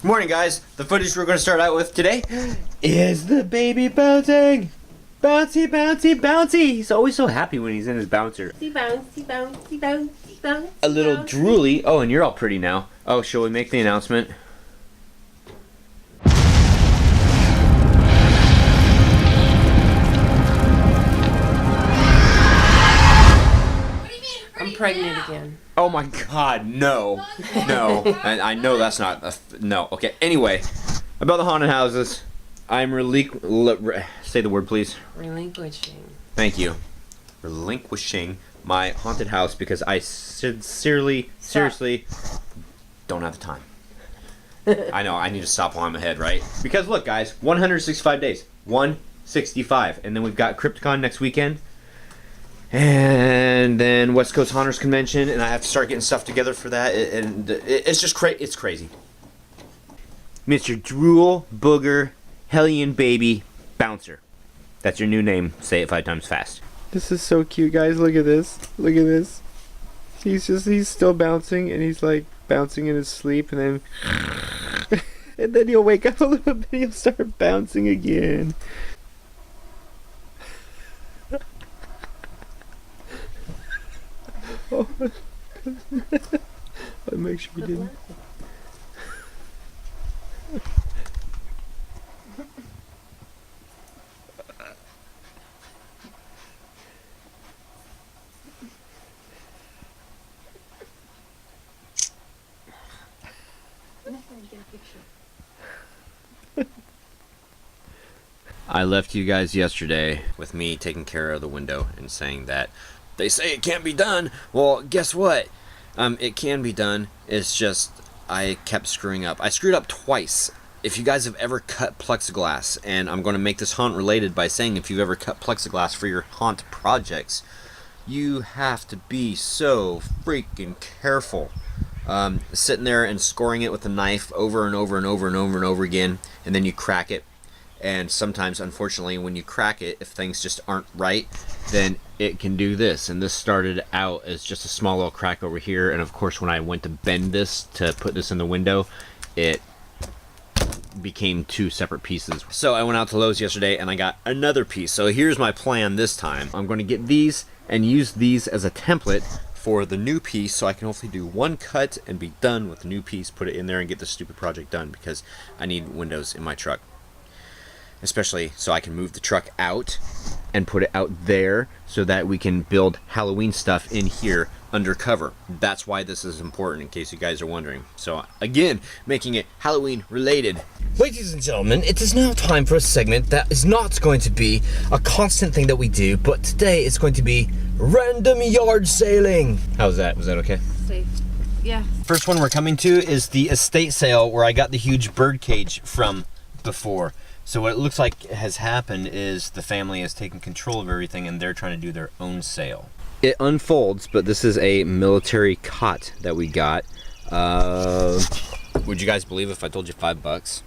Good morning, guys. The footage we're going to start out with today is the baby bouncing. Bouncy, bouncy, bouncy. He's always so happy when he's in his bouncer. Bouncy, bouncy, bouncy, bouncy. A little drooly. Oh, and you're all pretty now. Oh, shall we make the announcement? I'm pregnant again. Oh my God, no. No. I know that's not no. Okay, anyway. About the haunted houses. I'm say the word, please. Relinquishing. Thank you. Relinquishing my haunted house because I seriously don't have the time. I know, I need to stop while I'm ahead, right? Because look, guys, 165 days. 165. And then we've got Crypticon next weekend. And then West Coast Haunters Convention, and I have to start getting stuff together for that, and it's just it's crazy. Mr. Drool Booger Hellion Baby Bouncer. That's your new name. Say it 5 times fast. This is so cute, guys. Look at this. Look at this. He's still bouncing, and he's like bouncing in his sleep, and then and then he'll wake up a little bit, he'll start bouncing again. Oh. I'll make sure you didn't. I left you guys yesterday with me taking care of the window and saying that they say it can't be done. Well, guess what? It can be done. It's just I kept screwing up. I screwed up twice. If you guys have ever cut Plexi-Glass, and I'm going to make this haunt related by saying if you've ever cut Plexi-Glass for your haunt projects, you have to be so freaking careful. Sitting there and scoring it with a knife over and over and over and over and over again, and then you crack it. And sometimes, unfortunately, when you crack it, if things just aren't right, then it can do this. And this started out as just a small little crack over here. And of course, when I went to bend this to put this in the window, it became 2 separate pieces. So I went out to Lowe's yesterday and I got another piece. So here's my plan this time. I'm going to get these and use these as a template for the new piece, so I can hopefully do 1 cut and be done with the new piece, put it in there and get this stupid project done, because I need windows in my truck. Especially so I can move the truck out and put it out there so that we can build Halloween stuff in here undercover. That's why this is important, in case you guys are wondering. So again, making it Halloween related. Ladies and gentlemen, it is now time for a segment that is not going to be a constant thing that we do, but today it's going to be random yard sailing. How's that? Was that okay? Safe. Yeah. First one we're coming to is the estate sale where I got the huge bird cage from before. So what it looks like has happened is the family has taken control of everything and they're trying to do their own sale. It unfolds, but this is a military cot that we got. Would you guys believe if I told you $5?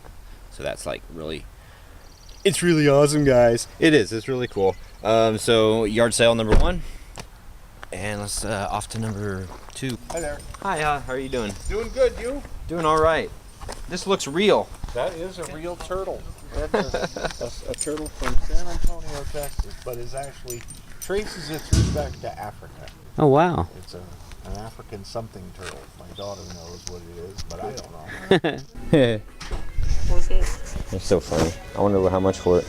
So that's like really, it's really awesome, guys. It is, it's really cool. So yard sale number 1. And let's off to number 2. Hi there. Hi, how are you doing? Doing good, you? Doing all right. This looks real. That is a real turtle. That's a turtle from San Antonio, Texas, but it actually traces its roots back to Africa. Oh, wow. It's an African something turtle. My daughter knows what it is, but I don't know. What's it? That's so funny. I wonder how much for it.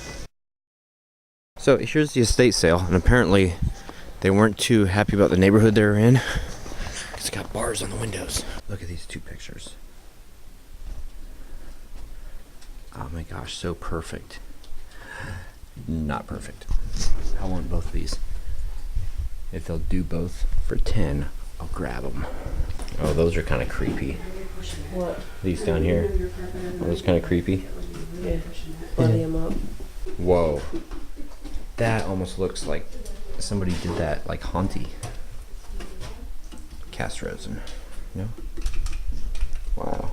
So here's the estate sale, and apparently they weren't too happy about the neighborhood they were in. It's got bars on the windows. Look at these 2 pictures. Oh my gosh, so perfect. Not perfect. I want both of these. If they'll do both for 10, I'll grab them. Oh, those are kind of creepy. What? These down here. Are those kind of creepy? Yeah. Buddy them up. Whoa. That almost looks like somebody did that, like Haunty. Cast resin. No? Wow.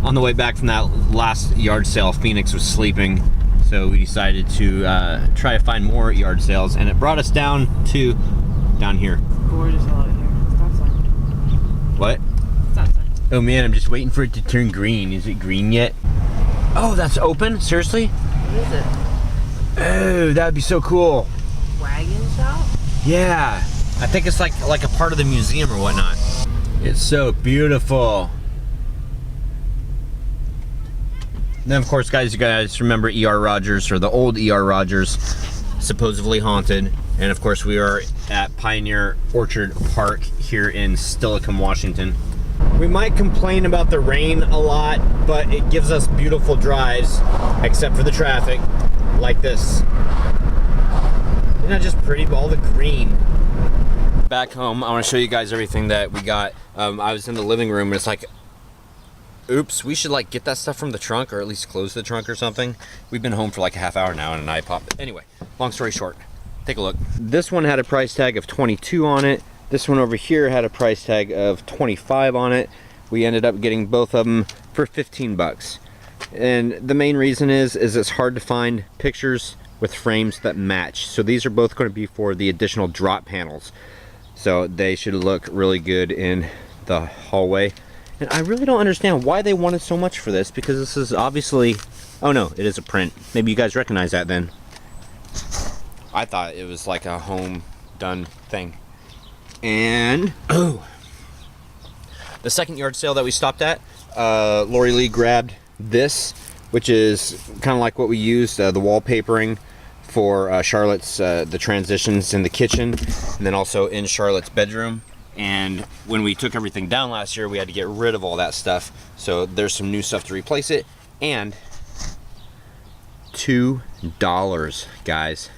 On the way back from that last yard sale, Phoenix was sleeping, so we decided to try to find more yard sales, and it brought us down here. Gorgeous out here. Stop sign. What? Stop sign. Oh man, I'm just waiting for it to turn green. Is it green yet? Oh, that's open? Seriously? What is it? Oh, that would be so cool. Wagon shop? Yeah. I think it's like a part of the museum or whatnot. It's so beautiful. Then of course, guys, you guys remember E.R. Rogers, or the old E.R. Rogers, supposedly haunted. And of course, we are at Pioneer Orchard Park here in Stillicum, Washington. We might complain about the rain a lot, but it gives us beautiful drives, except for the traffic, like this. Isn't that just pretty, all the green? Back home, I want to show you guys everything that we got. I was in the living room and it's like, oops, we should like get that stuff from the trunk, or at least close the trunk or something. We've been home for like a half hour now and an eye popped. Anyway, long story short, take a look. This one had a price tag of 22 on it. This one over here had a price tag of 25 on it. We ended up getting both of them for 15 bucks. And the main reason is it's hard to find pictures with frames that match. So these are both going to be for the additional drop panels. So they should look really good in the hallway. And I really don't understand why they wanted so much for this, because this is obviously, oh no, it is a print. Maybe you guys recognize that then. I thought it was like a home done thing. And, oh, the second yard sale that we stopped at, Lori Lee grabbed this, which is kind of like what we used, the wallpapering for Charlotte's, the transitions in the kitchen, and then also in Charlotte's bedroom. And when we took everything down last year, we had to get rid of all that stuff. So there's some new stuff to replace it. And $2, guys.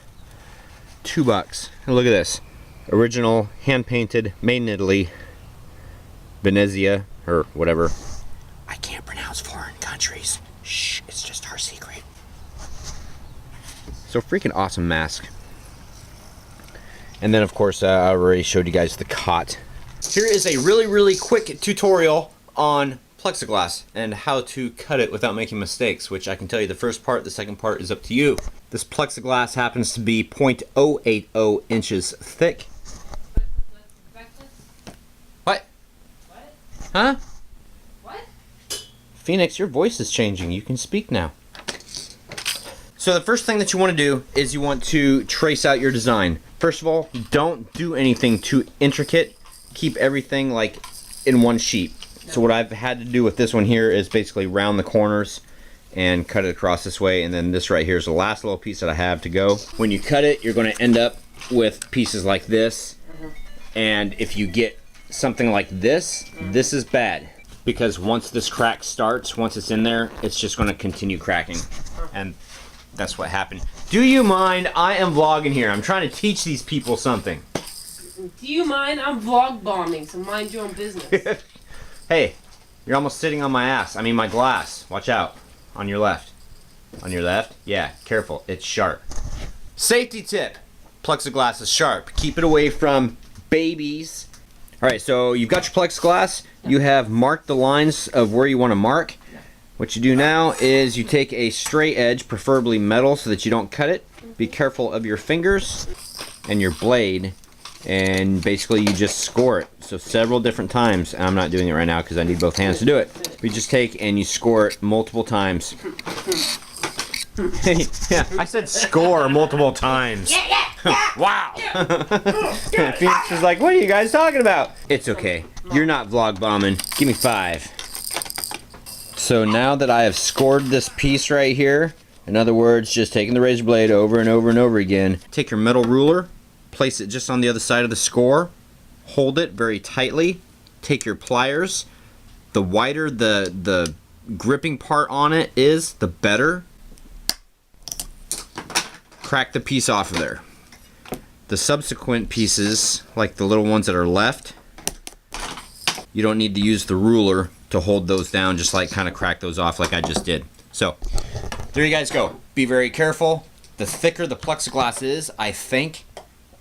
$2. And look at this. Original, hand-painted, made in Italy. Venezia, or whatever. I can't pronounce foreign countries. Shh, it's just our secret. So freaking awesome mask. And then of course, I already showed you guys the cot. Here is a really quick tutorial on Plexi-Glass and how to cut it without making mistakes, which I can tell you the first part, the second part is up to you. This Plexi-Glass happens to be 0.080 inches thick. What? What? Huh? What? Phoenix, your voice is changing. You can speak now. So the first thing that you want to do is you want to trace out your design. First of all, don't do anything too intricate. Keep everything like in one sheet. So what I've had to do with this one here is basically round the corners and cut it across this way, and then this right here is the last little piece that I have to go. When you cut it, you're going to end up with pieces like this, and if you get something like this, this is bad, because once this crack starts, once it's in there, it's just going to continue cracking, and that's what happened. Do you mind? I am vlogging here. I'm trying to teach these people something. Do you mind? I'm vlog bombing, so mind your own business. Hey, you're almost sitting on my ass. I mean my glass. Watch out. On your left. On your left? Yeah, careful. It's sharp. Safety tip. Plexi-Glass is sharp. Keep it away from babies. Alright, so you've got your Plexi-Glass. You have marked the lines of where you want to mark. What you do now is you take a straight edge, preferably metal, so that you don't cut it. Be careful of your fingers and your blade. And basically you just score it. So several different times. And I'm not doing it right now because I need both hands to do it. You just take and you score it multiple times. Yeah, I said score multiple times. Wow. Phoenix is like, what are you guys talking about? It's okay. You're not vlog bombing. Give me 5. So now that I have scored this piece right here, in other words, just taking the razor blade over and over and over again, take your metal ruler, place it just on the other side of the score, hold it very tightly, take your pliers. The wider the gripping part on it is, the better. Crack the piece off of there. The subsequent pieces, like the little ones that are left, you don't need to use the ruler to hold those down, just like kind of crack those off like I just did. So there you guys go. Be very careful. The thicker the Plexi-Glass is, I think,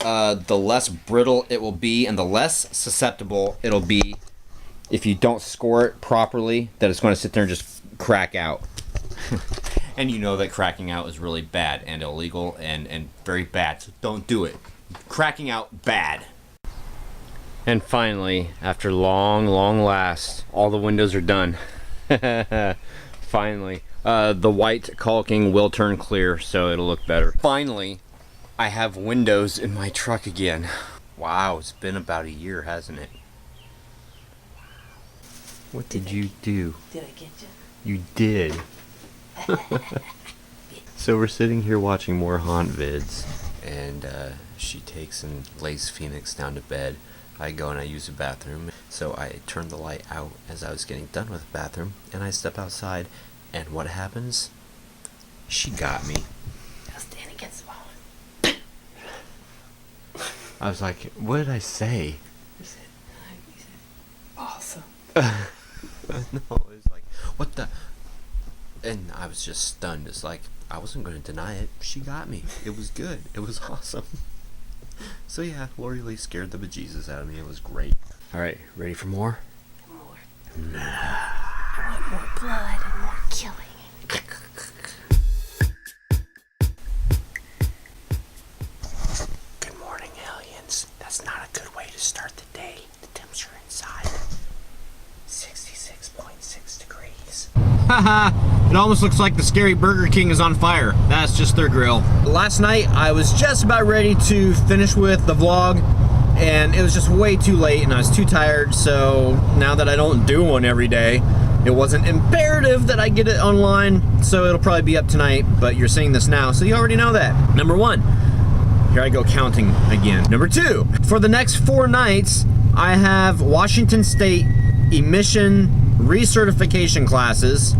the less brittle it will be and the less susceptible it'll be if you don't score it properly, that it's going to sit there and just crack out. And you know that cracking out is really bad and illegal and very bad, so don't do it. Cracking out, bad. And finally, after long last, all the windows are done. Finally. The white caulking will turn clear, so it'll look better. Finally, I have windows in my truck again. Wow, it's been about a year, hasn't it? What did you do? Did I get you? You did. So we're sitting here watching more haunt vids, and she takes and lays Phoenix down to bed. I go and I use the bathroom, so I turn the light out as I was getting done with the bathroom, and I step outside, and what happens? She got me. I was standing against the wall. I was like, what did I say? You said, awesome. No, it was like, what the? And I was just stunned. It's like, I wasn't going to deny it. She got me. It was good. It was awesome. So yeah, Lori Lee scared the bejesus out of me. It was great. All right, ready for more? More. I want more blood and more killing. Good morning, aliens. That's not a good way to start the day. The temperature inside, 66.6 degrees. Haha, it almost looks like the scary Burger King is on fire. That's just their grill. Last night, I was just about ready to finish with the vlog, and it was just way too late, and I was too tired, so now that I don't do one every day, it wasn't imperative that I get it online, so it'll probably be up tonight, but you're seeing this now, so you already know that. Number one, here I go counting again. Number two, for the next 4 nights, I have Washington State emission recertification classes,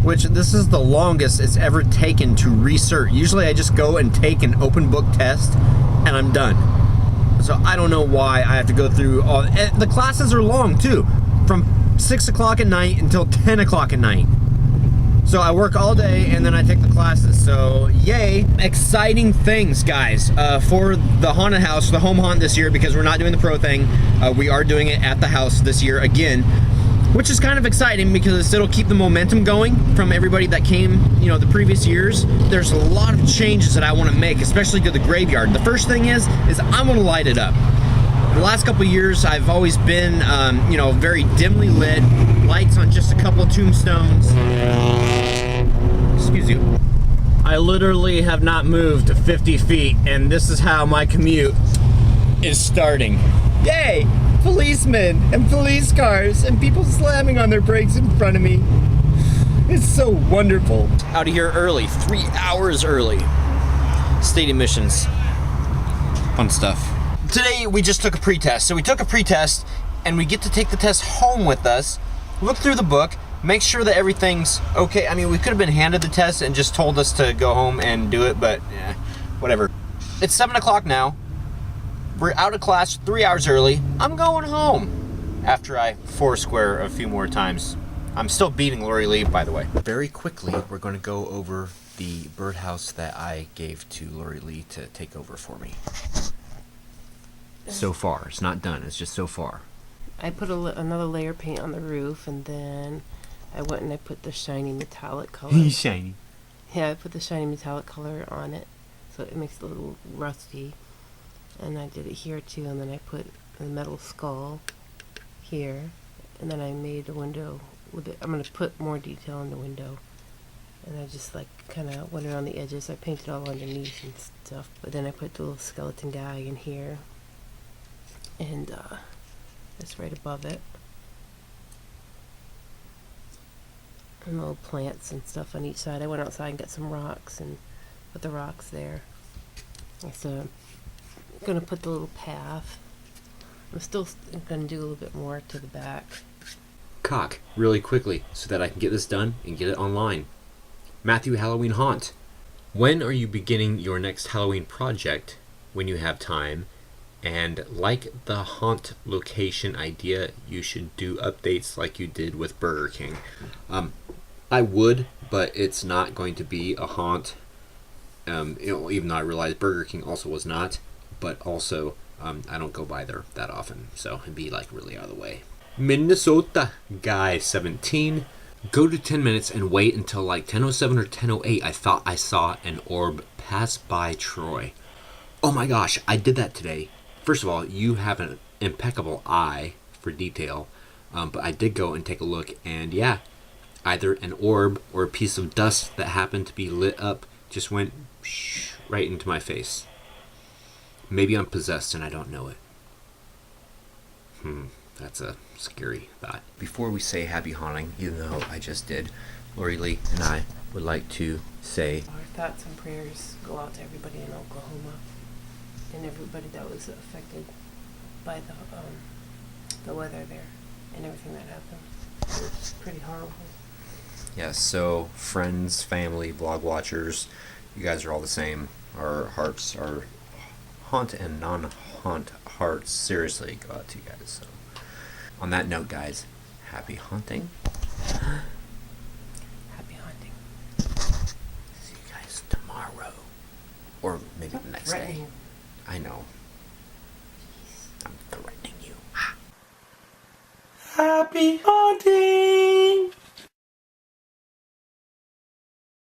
which this is the longest it's ever taken to recert. Usually I just go and take an open book test and I'm done. So I don't know why I have to go through all, and the classes are long too, from 6 o'clock at night until 10 o'clock at night. So I work all day and then I take the classes. So yay, exciting things, guys, for the haunted house, the home haunt this year, because we're not doing the pro thing. We are doing it at the house this year again, which is kind of exciting because it'll keep the momentum going from everybody that came, you know, the previous years. There's a lot of changes that I want to make, especially to the graveyard. The first thing is I want to light it up. The last couple of years, I've always been, you know, very dimly lit, lights on just a couple of tombstones. Excuse you. I literally have not moved 50 feet, and this is how my commute is starting. Yay! Policemen and police cars and people slamming on their brakes in front of me. It's so wonderful. Out of here early, 3 hours early. State emissions. Fun stuff. Today we just took a pre-test. So we took a pre-test and we get to take the test home with us, look through the book, make sure that everything's okay. I mean, we could have been handed the test and just told us to go home and do it, but whatever. It's 7 o'clock now. We're out of class 3 hours early. I'm going home after I foursquare a few more times. I'm still beating Lori Lee, by the way. Very quickly, we're going to go over the birdhouse that I gave to Lori Lee to take over for me. So far. It's not done. It's just so far. I put another layer of paint on the roof, and then I went and I put the shiny metallic color. Shiny. Yeah, I put the shiny metallic color on it, so it makes it a little rusty. And I did it here too, and then I put a metal skull here, and then I made a window with it. I'm going to put more detail in the window, and I just like kind of went around the edges. I painted all underneath and stuff, but then I put the little skeleton guy in here, and it's right above it, and little plants and stuff on each side. I went outside and got some rocks and put the rocks there. So I'm gonna put the little path. I'm still gonna do a little bit more to the back. Cock, really quickly, so that I can get this done and get it online. Matthew Halloween Haunt. When are you beginning your next Halloween project when you have time? And like the haunt location idea, you should do updates like you did with Burger King. I would, but it's not going to be a haunt. Even though I realized Burger King also was not. But also, I don't go by there that often, so it'd be like really out of the way. Minnesota guy 17. Go to 10 minutes and wait until like 10:07 or 10:08. I thought I saw an orb pass by Troy. Oh my gosh, I did that today. First of all, you have an impeccable eye for detail. But I did go and take a look, and yeah, either an orb or a piece of dust that happened to be lit up just went right into my face. Maybe I'm possessed and I don't know it. That's a scary thought. Before we say happy haunting, even though I just did, Lori Lee and I would like to say Our thoughts and prayers go out to everybody in Oklahoma and everybody that was affected by the weather there and everything that happened. It's pretty horrible. yes, so friends, family, vlog watchers, you guys are all the same. Our hearts, our haunt and non-haunt hearts seriously go out to you guys. So on that note, guys, happy haunting. Happy hunting. See you guys tomorrow. Or maybe the next day. Threatening. I know. I'm threatening you. Happy hunting!